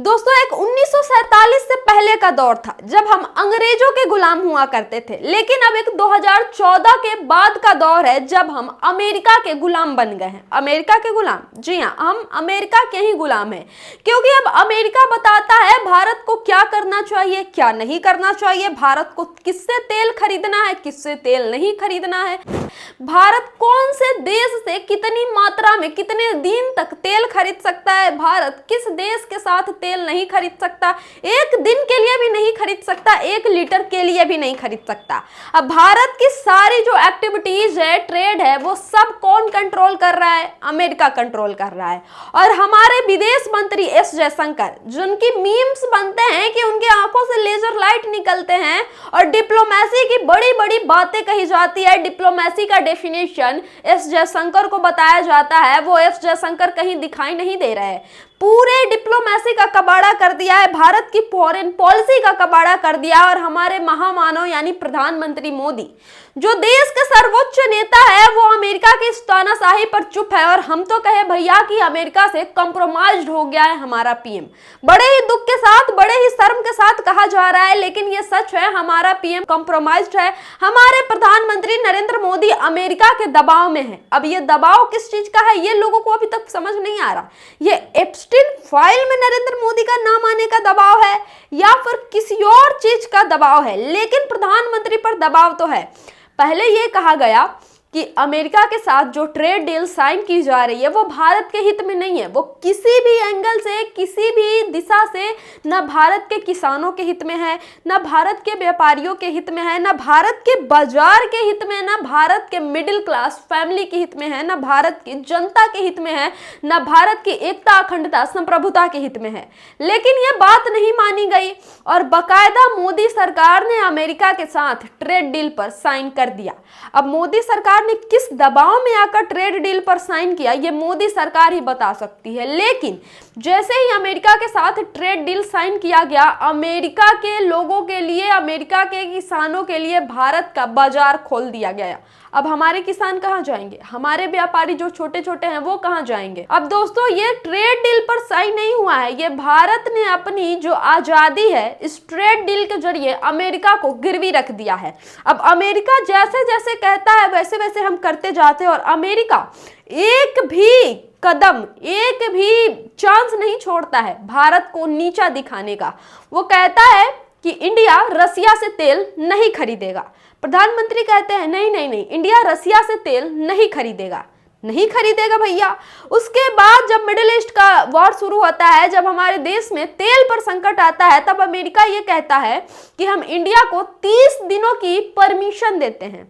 दोस्तों एक 1947 से पहले का दौर था जब हम अंग्रेजों के गुलाम हुआ करते थे, लेकिन अब एक 2014 के बाद का दौर है जब हम अमेरिका के गुलाम बन गए हैं। अमेरिका के गुलाम, जी हाँ, हम अमेरिका के ही गुलाम हैं, क्योंकि अब अमेरिका बताता है भारत को क्या करना चाहिए, क्या नहीं करना चाहिए, भारत को किससे तेल खरीदना है, किससे तेल नहीं खरीदना है, भारत कौन से देश से कितनी मात्रा में कितने दिन तक तेल खरीद सकता है, भारत किस देश के साथ तेल नहीं खरीद सकता, एक दिन के लिए भी नहीं खरीद सकता, 1 लीटर के लिए भी नहीं खरीद सकता। अब भारत की सारी जो एक्टिविटीज है, ट्रेड है, वो सब कौन कंट्रोल कर रहा है? अमेरिका कंट्रोल कर रहा है। और हमारे विदेश मंत्री एस जयशंकर, जिनकी मीम्स बनते हैं कि उनके आंखों से लेजर लाइट निकलते हैं और डिप्लोमेसी की बड़ी बड़ी बातें कही जाती है, डिप्लोमेसी का डेफिनेशन एस जयशंकर को बताया जाता है, वो एस जयशंकर कहीं दिखाई नहीं दे रहे हैं। पूरे डिप्लोमेसी का कबाड़ा कर दिया है, भारत की फॉरेन पॉलिसी का कबाड़ा कर दिया। और हमारे महामानव यानी प्रधानमंत्री मोदी, जो देश के सर्वोच्च नेता है, वो अमेरिका की इस तानाशाही पर चुप है। और हम तो कहे भैया कि अमेरिका से कंप्रोमाइज्ड हो गया है हमारा पीएम। बड़े ही दुख के साथ, बड़े ही शर्म के साथ कहा जा रहा है, लेकिन ये सच है, हमारा पीएम कंप्रोमाइज्ड है। हमारे प्रधानमंत्री नरेंद्र मोदी अमेरिका के दबाव में है। अब ये दबाव किस चीज का है, ये लोगों को अभी तक समझ नहीं आ रहा। ये एप्स्टीन फाइल में नरेंद्र मोदी का नाम आने का दबाव है या फिर किसी और चीज का दबाव है, लेकिन प्रधानमंत्री पर दबाव तो है। पहले ये कहा गया कि अमेरिका के साथ जो ट्रेड डील साइन की जा रही है वो भारत के हित में नहीं है, वो किसी भी एंगल से, किसी भी दिशा से न भारत के किसानों के हित में है, न भारत के व्यापारियों के हित में है, न भारत के बाजार के हित में, न भारत के मिडिल क्लास फैमिली के हित में है, न भारत की जनता के हित में है, न भारत की एकता, अखंडता, संप्रभुता के हित में है। लेकिन ये बात नहीं मानी गई और बाकायदा मोदी सरकार ने अमेरिका के साथ ट्रेड डील पर साइन कर दिया। अब मोदी सरकार ने किस दबाव में आकर ट्रेड डील पर साइन किया, ये मोदी सरकार ही बता सकती है। लेकिन जैसे ही अमेरिका के साथ ट्रेड डील साइन किया गया, अमेरिका के लोगों के लिए, अमेरिका के किसानों के लिए भारत का बाजार खोल दिया गया। अब हमारे किसान कहां जाएंगे, हमारे व्यापारी जो छोटे छोटे हैं वो कहां जाएंगे? अब दोस्तों ये ट्रेड डील पर साइन नहीं हुआ है, ये भारत ने अपनी जो आजादी है इस ट्रेड डील के जरिए अमेरिका को गिरवी रख दिया है। अब अमेरिका जैसे जैसे कहता है वैसे वैसे हम करते जाते हैं और अमेरिका एक भी कदम, एक भी चांस नहीं छोड़ता है भारत को नीचा दिखाने का। वो कहता है कि इंडिया रसिया से तेल नहीं खरीदेगा। प्रधानमंत्री कहते हैं नहीं नहीं नहीं, इंडिया रसिया से तेल नहीं खरीदेगा, नहीं खरीदेगा भैया। उसके बाद जब मिडिल ईस्ट का वॉर शुरू होता है, जब हमारे देश में तेल पर संकट आता है, तब अमेरिका ये कहता है कि हम इंडिया को 30 दिनों की परमिशन देते हैं,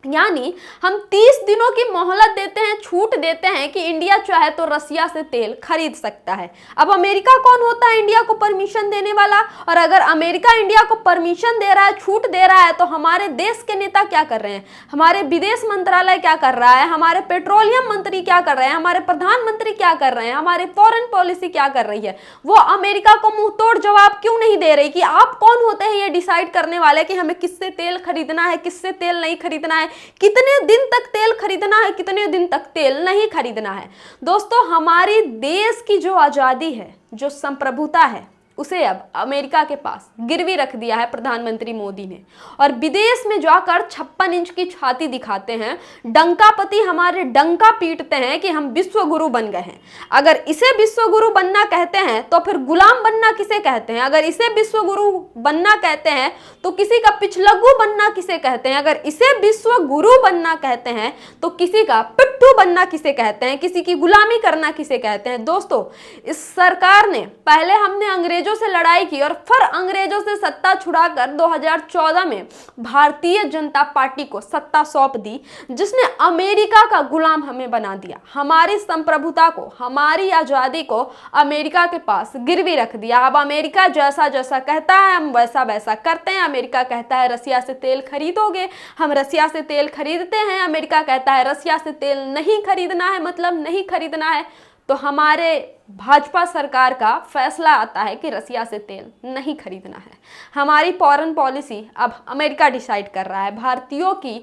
यानी हम 30 दिनों की मोहलत देते हैं, छूट देते हैं कि इंडिया चाहे तो रसिया से तेल खरीद सकता है। अब अमेरिका कौन होता है इंडिया को परमिशन देने वाला? और अगर अमेरिका इंडिया को परमिशन दे रहा है, छूट दे रहा है, तो हमारे देश के नेता क्या कर रहे हैं, हमारे विदेश मंत्रालय क्या कर रहा है, हमारे पेट्रोलियम मंत्री क्या कर रहे हैं, हमारे प्रधानमंत्री क्या कर रहे हैं, हमारी फॉरेन पॉलिसी क्या कर रही है? वो अमेरिका को मुंह तोड़ जवाब क्यों नहीं दे रही कि आप कौन होते हैं ये डिसाइड करने वाले कि हमें किससे तेल खरीदना है, किससे तेल नहीं खरीदना है, कितने दिन तक तेल खरीदना है, कितने दिन तक तेल नहीं खरीदना है। दोस्तों हमारी देश की जो आजादी है, जो संप्रभुता है, उसे अब अमेरिका के पास गिरवी रख दिया है प्रधानमंत्री मोदी ने। और विदेश में जाकर 56 इंच की छाती दिखाते हैं, डंकापति हमारे डंका पीटते हैं कि हम विश्व गुरु बन गए हैं। अगर इसे विश्व गुरु बनना कहते हैं तो फिर गुलाम बनना किसे कहते हैं? अगर इसे विश्व गुरु बनना कहते हैं तो किसी का पिछलग्गू बनना किसे कहते हैं? अगर इसे विश्व गुरु बनना कहते हैं तो किसी का पिट्ठू बनना किसे कहते हैं? किसी की गुलामी करना किसे कहते हैं? दोस्तों इस सरकार ने, पहले हमने अंग्रेजों से लड़ाई की और फिर अंग्रेजों से सत्ता छुड़ाकर 2014 में भारतीय जनता पार्टी को सत्ता सौंप दी, जिसने अमेरिका का गुलाम हमें बना दिया। हमारी संप्रभुता को, हमारी आजादी को अमेरिका के पास गिरवी रख दिया। अब अमेरिका जैसा जैसा कहता है हम वैसा वैसा करते हैं। अमेरिका कहता है रसिया से तेल खरीदोगे, हम रसिया से तेल खरीदते हैं। अमेरिका कहता है रसिया से तेल नहीं खरीदना है, मतलब नहीं खरीदना है। तो हमारे भाजपा सरकार का फैसला आता है कि रसिया से तेल नहीं खरीदना है। हमारी फॉरेन पॉलिसी अब अमेरिका डिसाइड कर रहा है। भारतीयों की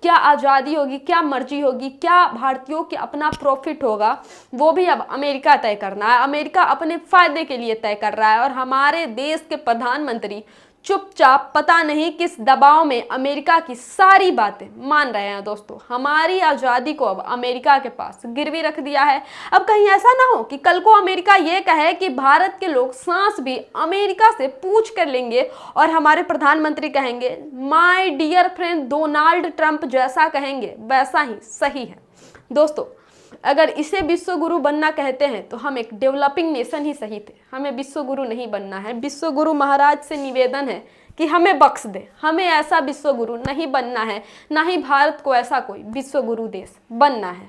क्या आज़ादी होगी, क्या मर्जी होगी, क्या भारतीयों की अपना प्रॉफिट होगा, वो भी अब अमेरिका तय करना है। अमेरिका अपने फायदे के लिए तय कर रहा है और हमारे देश के प्रधानमंत्री चुपचाप पता नहीं किस दबाव में अमेरिका की सारी बातें मान रहे हैं। दोस्तों, हमारी आज़ादी को अब अमेरिका के पास गिरवी रख दिया है। अब कहीं ऐसा ना हो कि कल को अमेरिका ये कहे कि भारत के लोग सांस भी अमेरिका से पूछ कर लेंगे और हमारे प्रधानमंत्री कहेंगे my dear friend Donald Trump जैसा कहेंगे वैसा ही सही है। दोस्तों, अगर इसे विश्व गुरु बनना कहते हैं तो हम एक डेवलपिंग नेशन ही सही थे, हमें विश्व गुरु नहीं बनना है। विश्व गुरु महाराज से निवेदन है कि हमें बख्श दे, हमें ऐसा विश्व गुरु नहीं बनना है, ना ही भारत को ऐसा कोई विश्व गुरु देश बनना है।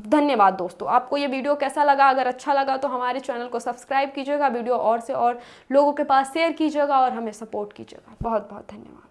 धन्यवाद दोस्तों। आपको ये वीडियो कैसा लगा? अगर अच्छा लगा तो हमारे चैनल को सब्सक्राइब कीजिएगा, वीडियो और से और लोगों के पास शेयर कीजिएगा और हमें सपोर्ट कीजिएगा। बहुत बहुत धन्यवाद।